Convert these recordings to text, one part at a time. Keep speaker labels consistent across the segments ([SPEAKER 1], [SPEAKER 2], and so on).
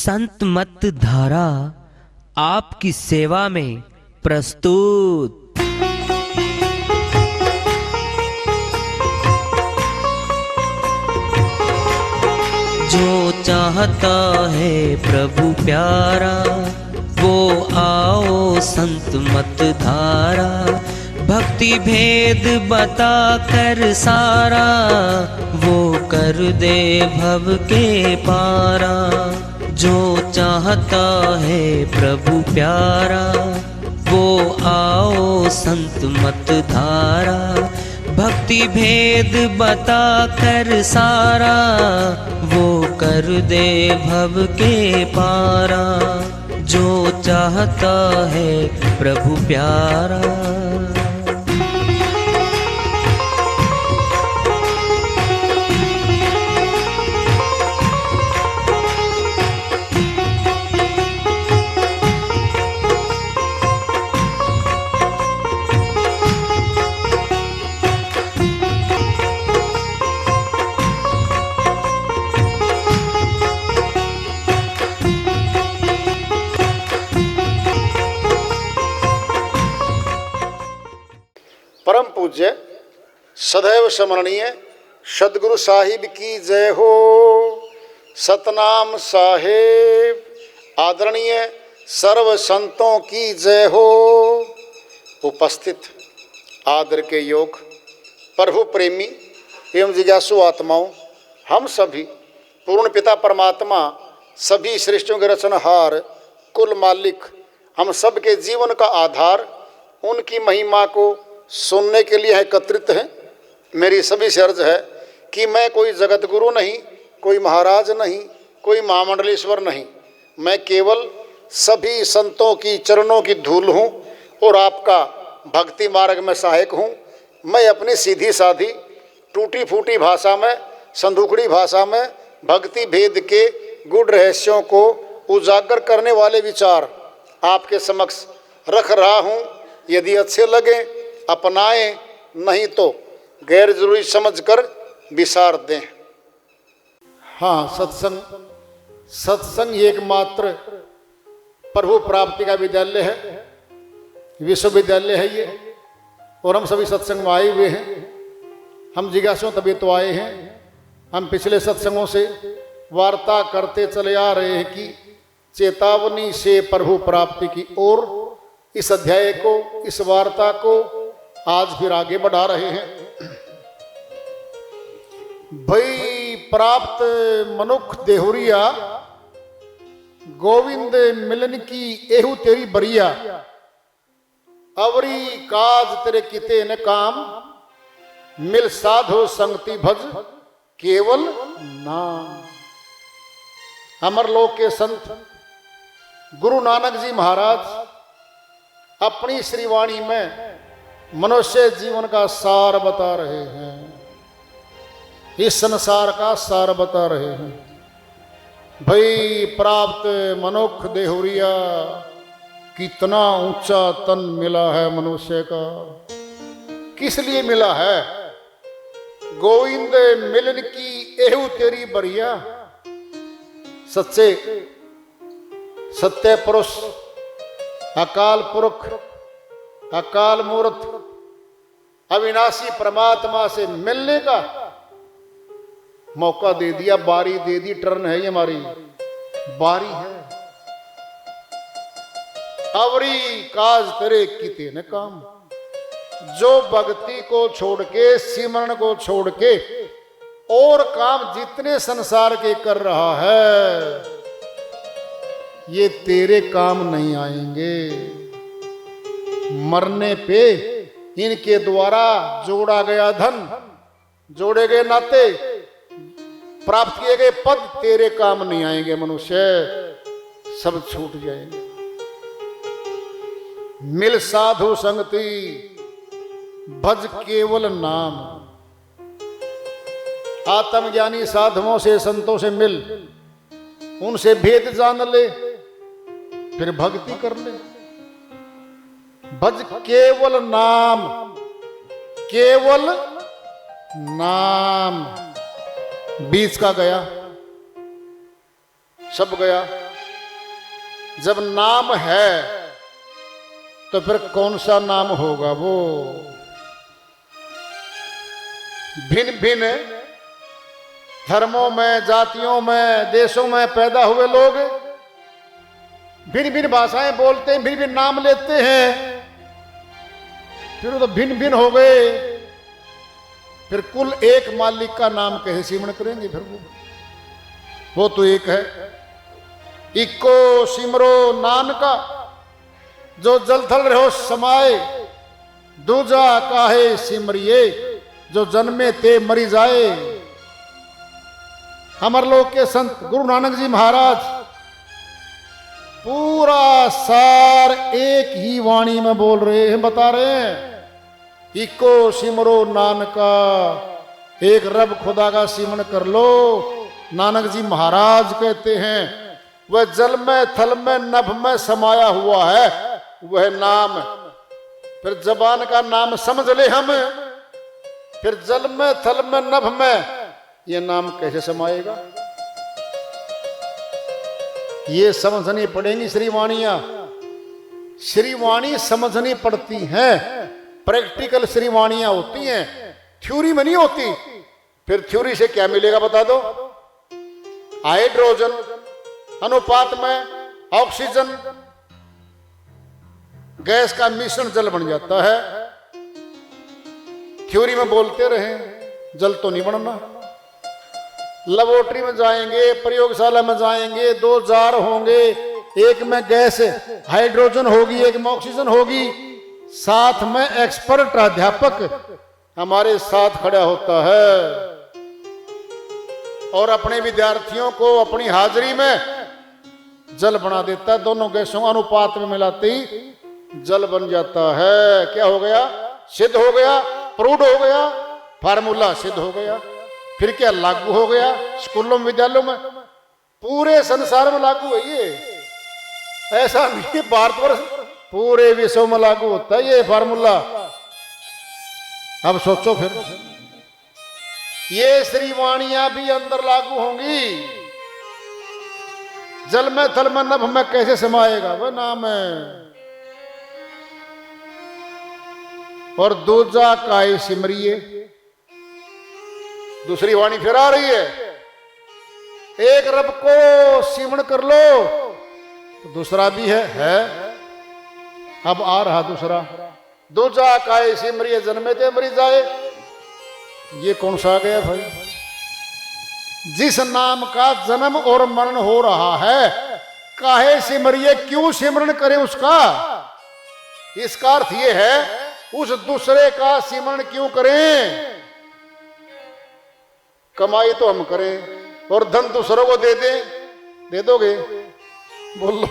[SPEAKER 1] संत मत धारा आपकी सेवा में प्रस्तुत। जो चाहता है प्रभु प्यारा वो आओ संत मत धारा, भक्ति भेद बता कर सारा वो कर दे भव के पारा। जो चाहता है प्रभु प्यारा वो आओ संत मत धारा, भक्ति भेद बता कर सारा वो कर दे भव के पारा। जो चाहता है प्रभु प्यारा।
[SPEAKER 2] परम पूज्य सदैव स्मरणीय सदगुरु साहिब की जय हो। सतनाम साहेब आदरणीय सर्व संतों की जय हो। उपस्थित आदर के योग प्रभु प्रेमी एवं जिज्ञासु आत्माओं, हम सभी पूर्ण पिता परमात्मा सभी सृष्टियों के रचनहार कुल मालिक हम सब के जीवन का आधार उनकी महिमा को सुनने के लिए एकत्रित हैं। मेरी सभी से अर्ज है कि मैं कोई जगत गुरु नहीं, कोई महाराज नहीं, कोई महामंडलेश्वर नहीं, मैं केवल सभी संतों की चरणों की धूल हूँ और आपका भक्ति मार्ग में सहायक हूँ। मैं अपनी सीधी साधी टूटी फूटी भाषा में, संदूकड़ी भाषा में भक्ति भेद के गुड़ रहस्यों को उजागर करने वाले विचार आपके समक्ष रख रहा हूँ। यदि अच्छे लगे अपनाएं, नहीं तो गैर जरूरी समझकर विसार दें। हाँ, सत्संग एकमात्र प्रभु प्राप्ति का विद्यालय है, विश्वविद्यालय है ये, और हम सभी सत्संग में आए हुए हैं। हम जिज्ञासु तभी तो आए हैं। हम पिछले सत्संगों से वार्ता करते चले आ रहे हैं कि चेतावनी से प्रभु प्राप्ति की ओर इस अध्याय को, इस वार्ता को आज फिर आगे बढ़ा रहे हैं। भई प्राप्त मनुख देहुरिया, गोविंद मिलन की एहू तेरी बरिया, अवरी काज तेरे किते न काम, मिल साधो संगति भज केवल नाम। अमरलोक के संत गुरु नानक जी महाराज अपनी श्रीवाणी में मनुष्य जीवन का सार बता रहे हैं, इस संसार का सार बता रहे हैं। भई प्राप्त मनुख देहुरिया, कितना ऊंचा तन मिला है मनुष्य का। किस लिए मिला है? गोविंद मिलन की एहू तेरी बरिया। सच्चे सत्य पुरुष, अकाल पुरख, अकाल मूर्त, अविनाशी परमात्मा से मिलने का मौका दे दिया, बारी दे दी। टर्न है ये, हमारी बारी है। अवरी काज तेरे किते न काम, जो भक्ति को छोड़ के, सिमरण को छोड़ के और काम जितने संसार के कर रहा है, ये तेरे काम नहीं आएंगे। मरने पे इनके द्वारा जोड़ा गया धन, जोड़े गए नाते, प्राप्त किए गए पद तेरे काम नहीं आएंगे मनुष्य, सब छूट जाएंगे। मिल साधु संगति भज केवल नाम। आत्मज्ञानी साधुओं से, संतों से मिल, उनसे भेद जान ले, फिर भक्ति कर ले। भज केवल नाम, केवल नाम। बीच का गया, सब गया, जब नाम है तो फिर कौन सा नाम होगा वो? भिन्न भिन्न धर्मों में, जातियों में, देशों में पैदा हुए लोग भिन्न भिन्न भाषाएं बोलते हैं, भिन्न भिन्न नाम लेते हैं, फिर वो तो भिन्न भिन्न हो गए। फिर कुल एक मालिक का नाम कैसे सिमरण करेंगे? फिर वो तो एक है। इको सिमरो नानका जो जलथल रहो समाए, दूजा काहे सिमरिए जो जन्मे ते मरी जाए। अमरलोक के संत गुरु नानक जी महाराज पूरा सार एक ही वाणी में बोल रहे हैं, बता रहे हैं। इको सिमरो नानका, एक रब खुदा का सिमरण कर लो। नानक जी महाराज कहते हैं वह जल में, थल में, नभ में समाया हुआ है वह नाम। फिर जबान का नाम समझ ले हम, फिर जल में, थल में, नभ में ये नाम कैसे समाएगा? ये समझनी पड़ेंगी श्रीवाणियां। श्रीवाणी समझनी पड़ती हैं, प्रैक्टिकल श्रीवाणियां होती हैं, थ्योरी में नहीं होती। फिर थ्योरी से क्या मिलेगा बता दो? हाइड्रोजन अनुपात में ऑक्सीजन गैस का मिश्रण जल बन जाता है। थ्योरी में बोलते रहे, जल तो नहीं बनना। लेबोरेटरी में जाएंगे, प्रयोगशाला में जाएंगे, 2 जार होंगे, एक में गैस हाइड्रोजन होगी, एक में ऑक्सीजन होगी। साथ में एक्सपर्ट अध्यापक हमारे साथ खड़ा होता है और अपने विद्यार्थियों को अपनी हाजिरी में जल बना देता है। दोनों गैसों अनुपात में मिलाते ही जल बन जाता है। क्या हो गया? सिद्ध हो गया, प्रूव हो गया, फार्मूला सिद्ध हो गया। फिर क्या लागू हो गया? स्कूलों में, विद्यालयों में, पूरे संसार में लागू है ये। ऐसा नहीं भारतवर्ष, पूरे विश्व में लागू होता है ये फार्मूला। अब सोचो फिर ये श्रीवाणियां भी अंदर लागू होंगी। जल में, थल में, नभ में कैसे समाएगा? वह नाम है। और दूजा काहे सिमरिए, दूसरी वाणी फिर आ रही है। एक रब को सिमरण कर लो तो दूसरा भी है। अब आ रहा दूसरा, दूजा काहे सिमरिए जन्मे ते मरी जाए। ये कौन सा आ गया भाई? जिस नाम का जन्म और मरण हो रहा है, काहे सिमरिए, क्यों सिमरण करें उसका? इसका अर्थ यह है उस दूसरे का सिमरण क्यों करें? कमाई तो हम करें और धन दूसरों को दे दें, दे दोगे? बोलो,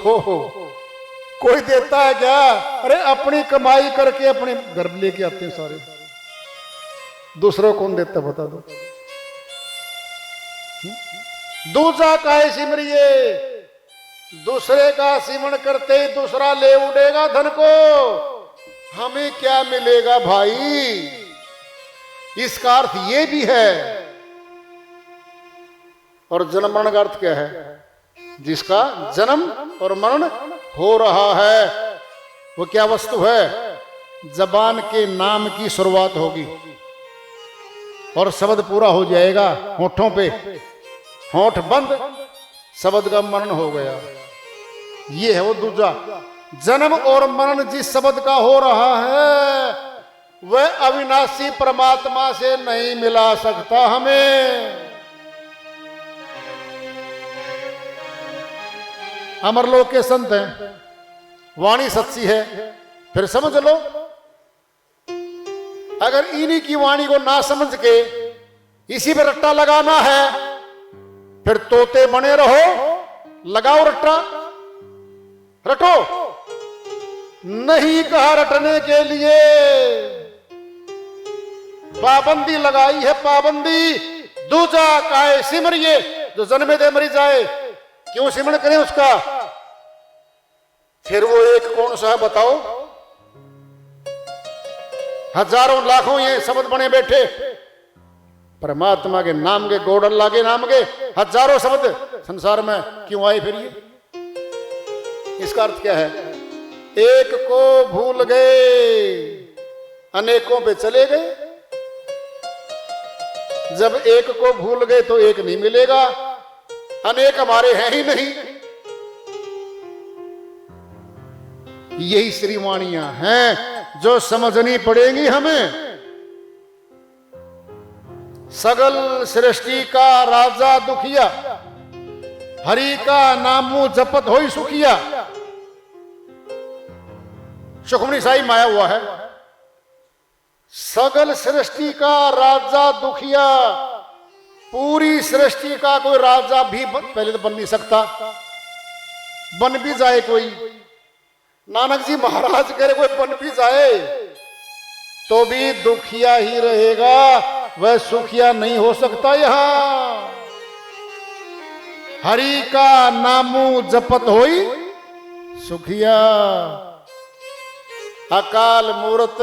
[SPEAKER 2] कोई देता है क्या? अरे अपनी कमाई करके अपने घर लेके आते हैं सारे, दूसरों कौन देता बता दो? दूजा काहे सिमरिए, दूसरे का सिमरण करते ही दूसरा ले उड़ेगा धन को, हमें क्या मिलेगा भाई? इसका अर्थ ये भी है। और जन्म मरण का अर्थ क्या है? जिसका जन्म और मरण हो रहा है वो क्या वस्तु है? जबान के नाम की शुरुआत होगी और शब्द पूरा हो जाएगा होठों पे, होठ बंद, शब्द का मरण हो गया। ये है वो दूजा। जन्म और मरण जिस शब्द का हो रहा है वह अविनाशी परमात्मा से नहीं मिला सकता हमें। अमरलोक के संत हैं, वाणी सच्ची है, फिर समझ लो। अगर इन्हीं की वाणी को ना समझ के इसी पे रट्टा लगाना है, फिर तोते बने रहो, लगाओ रट्टा, रटो। नहीं कहा रटने के लिए, पाबंदी लगाई है, पाबंदी। दूजा काहे सिमरिए जो जन्मे दे मरी जाए, क्यों सिमरण करें उसका? फिर वो एक कौन सा है बताओ? हजारों लाखों ये शब्द बने बैठे, परमात्मा के नाम के, गोड़ अल्लाह के नाम के हजारों शब्द संसार में क्यों आए? फिर ये इसका अर्थ क्या है? एक को भूल गए, अनेकों पे चले गए। जब एक को भूल गए तो एक नहीं मिलेगा, अनेक हमारे हैं ही नहीं। यही श्रीवाणियां हैं जो समझनी पड़ेंगी हमें। सगल सृष्टि का राजा दुखिया, हरि का नामू जपत होई सुखिया। सुखमनी साई माया हुआ है। सगल सृष्टि का राजा दुखिया, पूरी सृष्टि का कोई राजा भी पहले तो बन नहीं सकता, बन भी जाए कोई, नानक जी महाराज करे कोई बन भी जाए तो भी दुखिया ही रहेगा, वह सुखिया नहीं हो सकता। यहां हरि का नामू जपत होई सुखिया। अकाल मूर्त,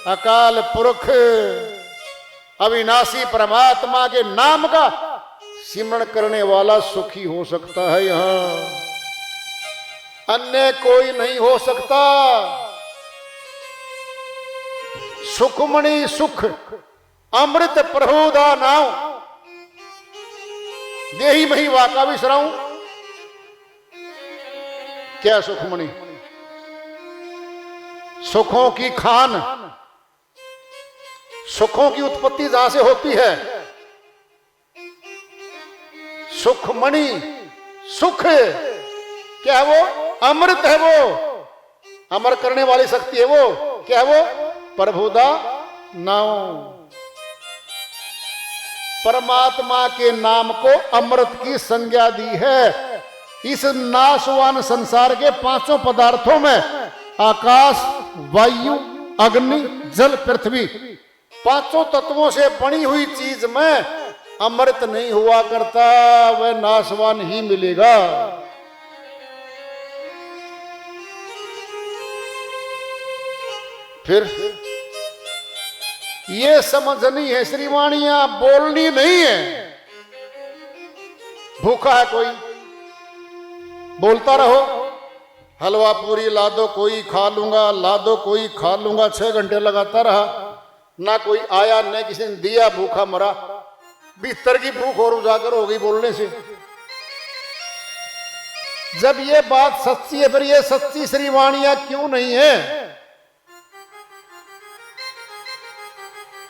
[SPEAKER 2] अकाल पुरख, अविनाशी परमात्मा के नाम का सिमरण करने वाला सुखी हो सकता है। यहां अन्य कोई नहीं हो सकता। सुखमणि सुख अमृत प्रभुदा नाव, देही मही वाका विसराऊं। क्या सुखमणि? सुखों की खान, सुखों की उत्पत्ति जहां से होती है। सुखमणि सुख क्या है? वो अमृत है, वो अमर करने वाली शक्ति है। वो क्या है? वो प्रभुदा नाव। परमात्मा के नाम को अमृत की संज्ञा दी है। इस नाशवान संसार के पांचों पदार्थों में आकाश, वायु, अग्नि, जल, पृथ्वी, पांचों तत्वों से बनी हुई चीज में अमृत नहीं हुआ करता, वह नाशवान ही मिलेगा। फिर ये समझनी है, श्रीवाणियां बोलनी नहीं है। भूखा है कोई, बोलता रहो, हलवा पूरी ला दो, कोई खा लूंगा, ला दो, कोई खा लूंगा। 6 घंटे लगाता रहा, ना कोई आया, न किसी ने दिया, भूखा मरा। भीतर की भूख और उजागर हो गई बोलने से। जब ये बात सच्ची है, फिर ये सच्ची श्रीवाणियां क्यों नहीं है?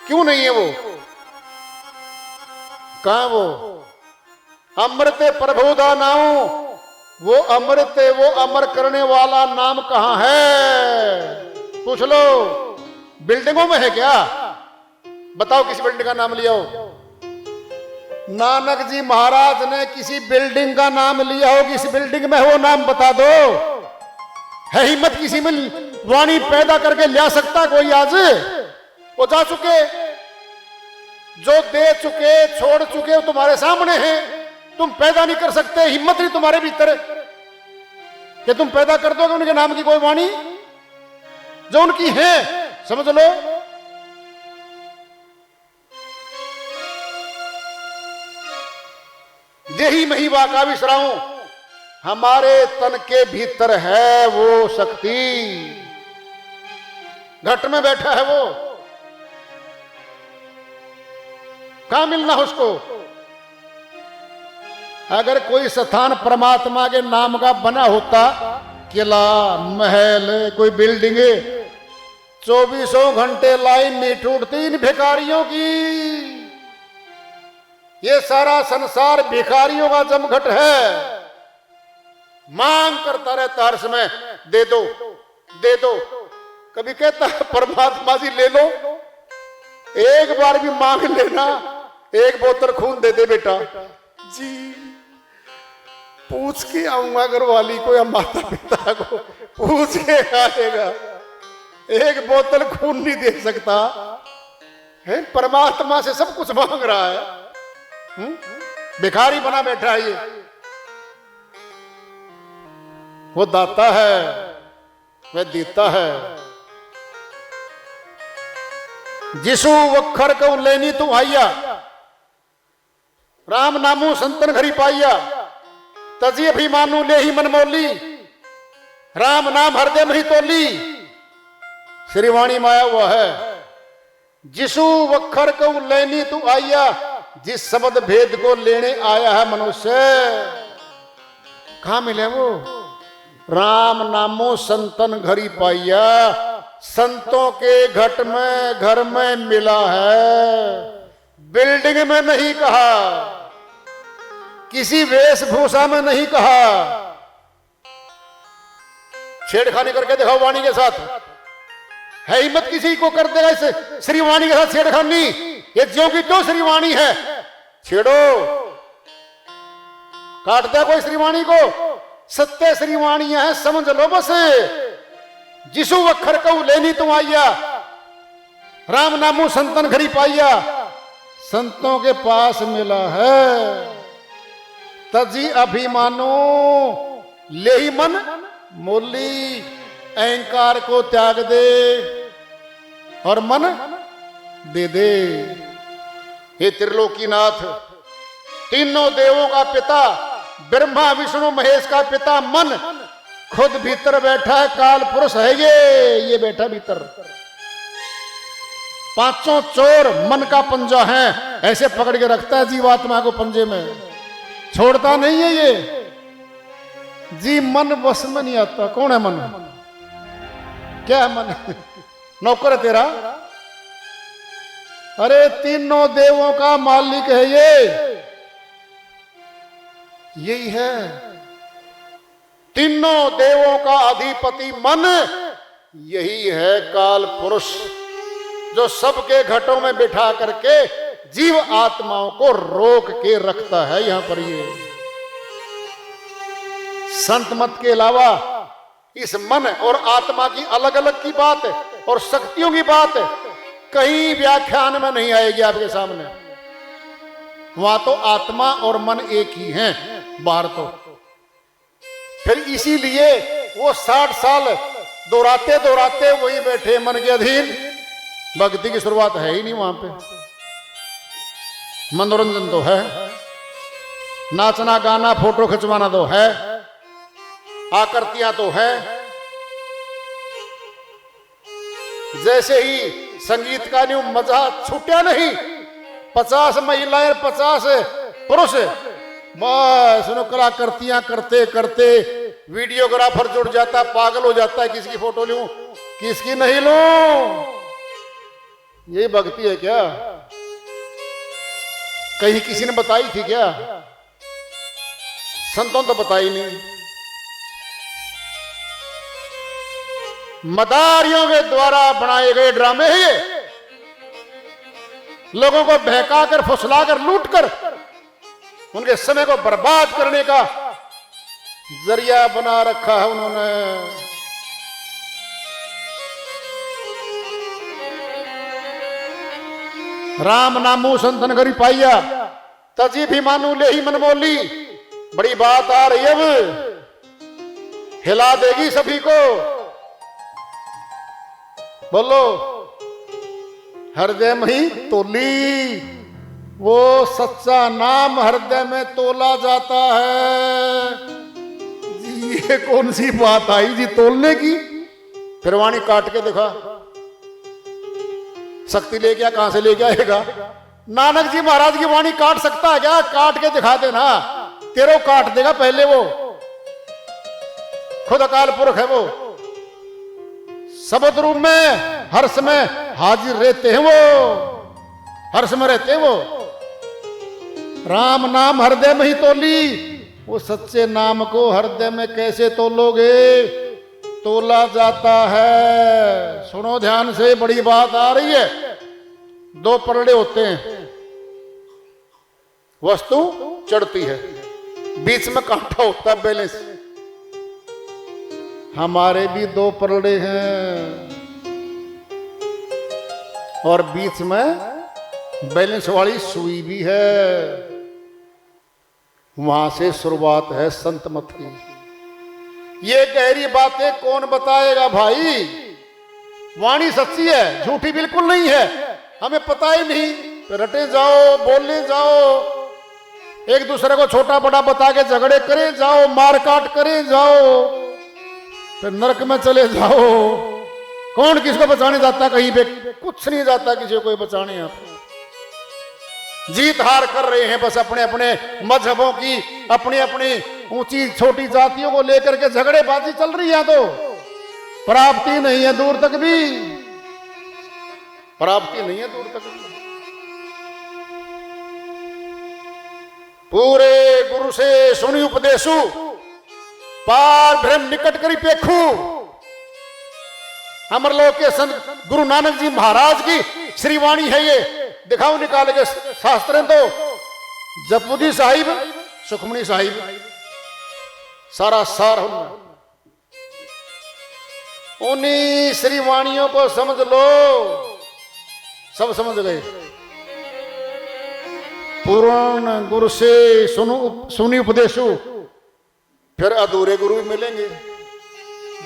[SPEAKER 2] क्यों नहीं है वो? कहां वो? अमृत प्रभुदा नाम, वो अमृत, वो अमर करने वाला नाम कहां है? पूछ लो। बिल्डिंगों में है क्या? बताओ किसी बिल्डिंग का नाम लिया हो। नानक जी महाराज ने किसी बिल्डिंग का नाम लिया हो, किसी बिल्डिंग में हो, नाम बता दो। है हिम्मत किसी में वाणी पैदा करके ला सकता कोई? आज वो जा चुके, जो दे चुके, छोड़ चुके, वो तुम्हारे सामने हैं। तुम पैदा नहीं कर सकते, हिम्मत नहीं तुम्हारे भीतर कि तुम पैदा कर दोगे उनके नाम की कोई वाणी जो उनकी है। समझ लो। देही मही वाका विसराऊं, हमारे तन के भीतर है वो शक्ति। घट में बैठा है वो, कहां मिलना उसको? अगर कोई स्थान परमात्मा के नाम का बना होता, किला, महल, कोई बिल्डिंग, 24 घंटे लाइन नहीं टूटती इन भिखारियों की। ये सारा संसार भिखारियों का जमघट है। मांग करता रहता हर समय, दे दो, दे दो। कभी कहता है परमात्मा जी ले लो, एक बार भी मांग लेना, एक बोतल खून दे दे बेटा जी। पूछ के आऊंगा घरवाली को या माता पिता को, पूछ के आएगा। एक बोतल खून नहीं दे सकता है, परमात्मा से सब कुछ मांग रहा है। भिखारी बना बैठा है ये। वो दाता है, वह देता है। जिसु वखर को लेनी तू आइया, राम नामू संतन घरी पाइया। तजी अभिमानु ले ही मनमोली, राम नाम हृदय में ही तोली, श्रीवाणी माया हुआ है। जिसु वखर को लेनी तू आया, जिस शब्द भेद को लेने आया है मनुष्य। कहां मिले वो? राम नामो संतन घरी पाइया, संतों के घट में घर में मिला है। बिल्डिंग में नहीं कहा, किसी वेशभूषा में नहीं कहा। छेड़खानी करके दिखाओ वाणी के साथ, है हिम्मत किसी को कर देगा इस श्रीवाणी के साथ छेड़खानी? ये ज्यों की तो श्रीवाणी है, छेड़ो काट दिया कोई श्रीवाणी को। सत्य श्रीवाणियां है, समझ लो बस। जिसु अक्षर कहू लेनी तुम आइया, राम नामू संतन घरी पाइया, संतों के पास मिला है। तजी अभिमानो ले ही मन मोली, अहंकार को त्याग दे और मन दे दे। हे त्रिलोकीनाथ, तीनों देवों का पिता, ब्रह्मा विष्णु महेश का पिता मन खुद भीतर बैठा है। काल पुरुष है ये बैठा भीतर। पांचों चोर मन का पंजा है, ऐसे पकड़ के रखता है जीवात्मा को पंजे में, छोड़ता नहीं है ये। जी मन बस में नहीं आता। कौन है मन? क्या है मन? नौकर है तेरा? अरे तीनों देवों का मालिक है ये, यही है। तीनों देवों का अधिपति मन यही है काल पुरुष, जो सबके घटों में बिठा करके जीव आत्माओं को रोक के रखता है। यहां पर ये संत मत के अलावा इस मन और आत्मा की अलग अलग की बात और शक्तियों की बात कहीं व्याख्यान में नहीं आएगी आपके सामने। वहां तो आत्मा और मन एक ही हैं, बाहर तो। फिर इसीलिए वो 60 साल दोहराते दोहराते वही बैठे मन के अधीन। भक्ति की शुरुआत है ही नहीं वहां पे। मनोरंजन तो है, नाचना गाना फोटो खिंचवाना तो है, आकृतियां तो है। जैसे ही संगीत का न्यू मजा छूटा नहीं, 50 महिलाएं 50 पुरुष, बस कलाकृतियां करते करते वीडियोग्राफर जुड़ जाता, पागल हो जाता है। किसकी फोटो लूं, किसकी नहीं लूं? यही भक्ति है क्या? कहीं किसी ने बताई थी क्या? संतों तो बताई नहीं। मदारियों के द्वारा बनाए गए ड्रामे हैं ये, लोगों को बहकाकर फुसलाकर लूटकर उनके समय को बर्बाद करने का जरिया बना रखा है उन्होंने। राम नामू संतन घरी पाइया, तजी भी मानू ले ही मन बोली। बड़ी बात आ रही अब, हिला देगी सभी को। बोलो, हृदय में ही तोली, वो सच्चा नाम हृदय में तोला जाता है। जी ये कौन सी बात आई जी तोलने की? फिर वाणी काट के दिखा। शक्ति ले गया, कहां से ले गया आएगा? नानक जी महाराज की वाणी काट सकता है क्या? काट के दिखा देना, तेरे को काट देगा पहले वो। खुद अकाल पुरख है वो, शब्द रूप में हर समय हाजिर रहते हैं वो, हर समय रहते हैं वो। राम नाम हृदय में ही तोली, वो सच्चे नाम को हृदय में कैसे तोलोगे? तोला जाता है। सुनो ध्यान से, बड़ी बात आ रही है। 2 पलड़े होते हैं, वस्तु चढ़ती है, बीच में कांटा होता है बैलेंस। हमारे भी 2 पलड़े हैं और बीच में बैलेंस वाली सुई भी है। वहां से शुरुआत है संत मत की। ये गहरी बातें कौन बताएगा भाई? वाणी सच्ची है, झूठी बिल्कुल नहीं है। हमें पता ही नहीं, रटे जाओ, बोलने जाओ, एक दूसरे को छोटा बड़ा बता के झगड़े करे जाओ, मार काट करे जाओ। फिर नरक में चले जाओ। कौन किसको बचाने जाता कहीं पे? कुछ नहीं जाता किसी को बचाने। आप जीत हार कर रहे हैं बस अपने अपने मजहबों की, अपनी अपनी ऊंची छोटी जातियों को लेकर के झगड़ेबाजी चल रही है। तो प्राप्ति नहीं है दूर तक भी, प्राप्ति नहीं है दूर तक भी। पूरे गुरु से सुनी उपदेशु, पार ब्रह्म निकट करी पेखू। अमर लोक के संत गुरु नानक जी महाराज की श्रीवाणी है ये। दिखाओ निकाल के शास्त्र तो जपमुदी साहिब, सुखमनी साहिब, सारा सार हम उन्हीं श्रीवाणियों को समझ लो। सब समझ गए। पूर्ण गुरु से सुनी उपदेशु, फिर अधूरे गुरु भी मिलेंगे।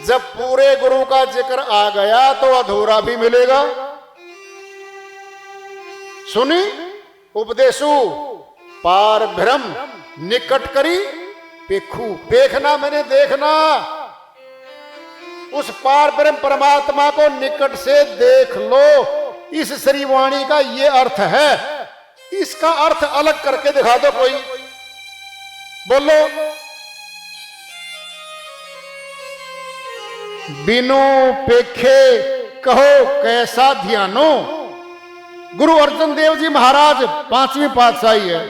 [SPEAKER 2] जब पूरे गुरु का जिक्र आ गया तो अधूरा भी मिलेगा। सुनी उपदेशु, पार ब्रह्म निकट करी पेखू। देखना मैंने देखना, उस पार ब्रह्म परमात्मा को निकट से देख लो। इस श्रीवाणी का ये अर्थ है। इसका अर्थ अलग करके दिखा दो कोई, बोलो। बिनु पेखे कहो कैसा ध्यानो। गुरु अर्जन देव जी महाराज 5वीं पातशाही है।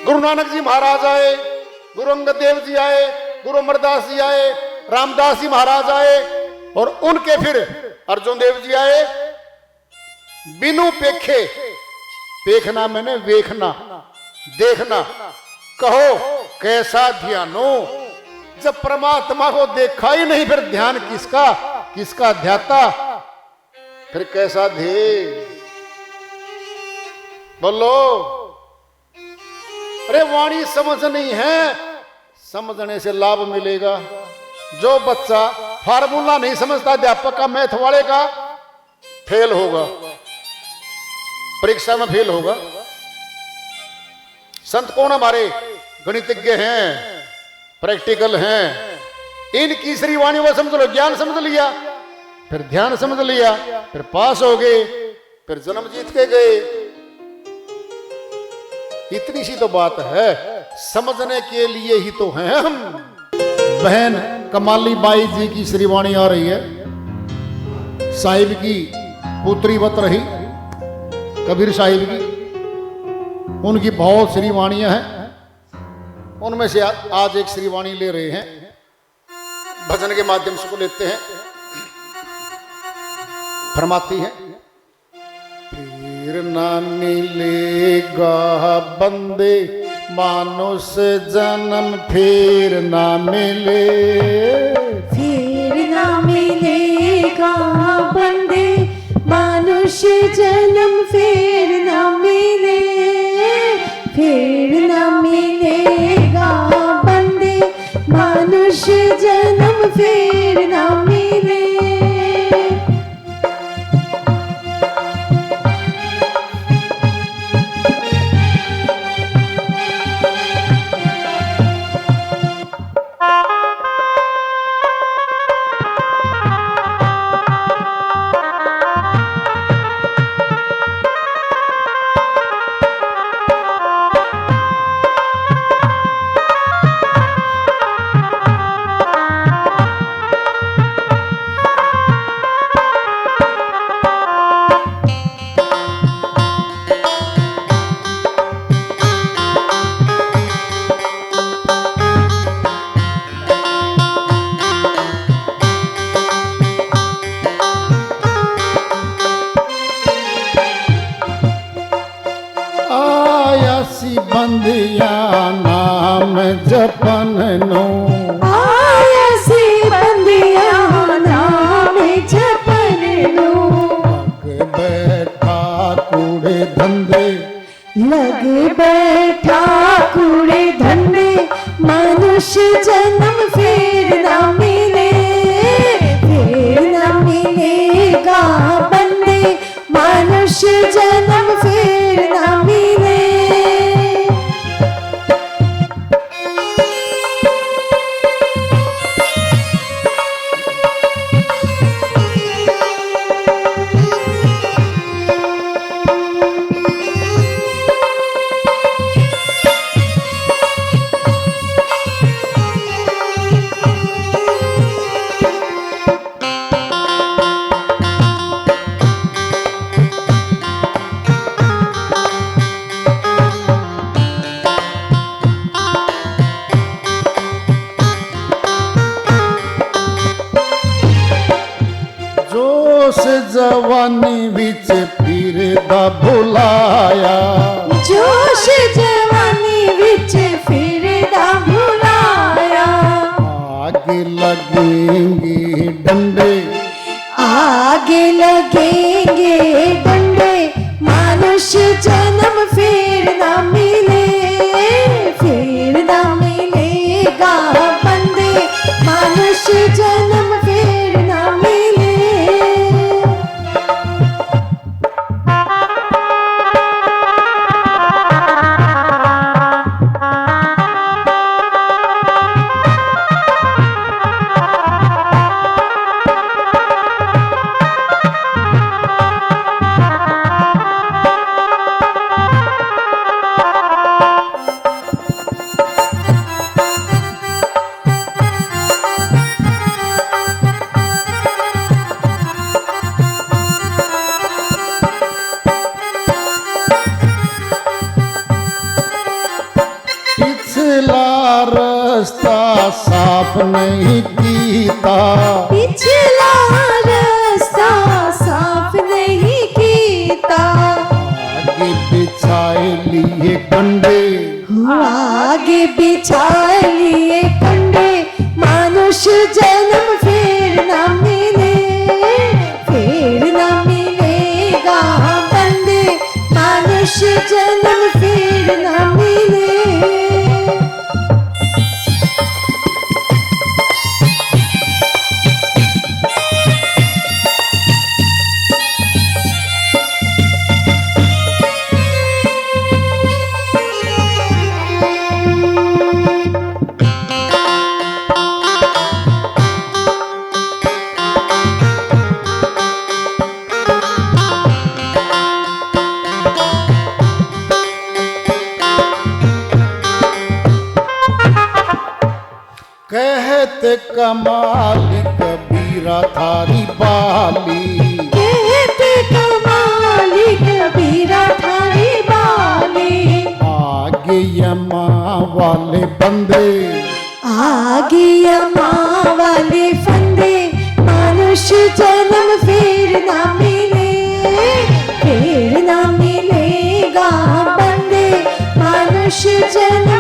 [SPEAKER 2] गुरु नानक जी महाराज आए, गुरु अंगद देव जी आए, गुरु अमरदास जी आए, रामदास जी महाराज आए और उनके फिर अर्जुन देव जी आए। बिनु पेखे, पेखना मैंने वेखना, देखना। कहो कैसा ध्यानो। जब परमात्मा को देखा ही नहीं फिर ध्यान किसका, किसका ध्याता, फिर कैसा ध्येय, बोलो। अरे वाणी समझनी है, समझने से लाभ मिलेगा। जो बच्चा फार्मूला नहीं समझता अध्यापक का, मैथ वाले का, फेल होगा, परीक्षा में फेल होगा। संत कौन हमारे? गणितज्ञ हैं, प्रैक्टिकल हैं। इनकी श्रीवाणी वो समझ लो, ज्ञान समझ लिया, फिर ध्यान समझ लिया, फिर पास हो गए, फिर जन्म जीत के गए। इतनी सी तो बात है, समझने के लिए ही तो हैं हम। बहन कमाली बाई जी की श्रीवाणी आ रही है। साहिब की पुत्री बत रही कबीर साहिब की, उनकी बहुत श्रीवाणियां हैं। उनमें से आज एक श्रीवाणी ले रहे हैं, भजन के माध्यम से को लेते हैं। फरमाती है, फिर ना मिलेगा बंदे मानुष जन्म, फिर ना मिले,
[SPEAKER 3] फिर ना मिलेगा बंदे मानुष जन्म, फिर ना मिले, फिर ना मिलेगा बंदे मानुष जन्म, फिर ना मिले।
[SPEAKER 2] बंदिया नाम जपन नो,
[SPEAKER 3] आया सी बंदिया नाम जपन नो।
[SPEAKER 2] लग बैठा कूड़े धंधे,
[SPEAKER 3] लग बैठा कूड़े धंधे, मनुष्य जन्म फिर ना मिले, फिर ना मिलेगा बंदे मनुष्य जन्म, फिर ना मिले।
[SPEAKER 2] जवानी विच फिरदा भुलाया,
[SPEAKER 3] जोश जवानी विच फिरदा भुलाया।
[SPEAKER 2] आगे लगेंगे डंडे,
[SPEAKER 3] आगे लगेंगे डंडे, मनुष्य जन्म फिर ना मिले, फिर ना मिलेगा बंदे, मनुष्य जन्म फिर ना मिले।
[SPEAKER 2] पिछला रास्ता साफ नहीं कीता,
[SPEAKER 3] पिछला रास्ता साफ नहीं कीता,
[SPEAKER 2] आगे बिछाए लिए कंडे,
[SPEAKER 3] आगे बिछा लिए कंडे, मनुष्य जन्म फिर ना मिले, फिर ना मिलेगा बंदे, मनुष्य जन्म फिर ना मिले।
[SPEAKER 2] कहते कमाल कबीरा थारी बाली,
[SPEAKER 3] कहते कमाली कबीरा थारी बाली,
[SPEAKER 2] आगे यमा वाले बंदे,
[SPEAKER 3] आगे यमा वाले फंदे, मनुष्य जन्म फिर ना मिले, फिर ना मिलेगा बंदे, मनुष्य जन्म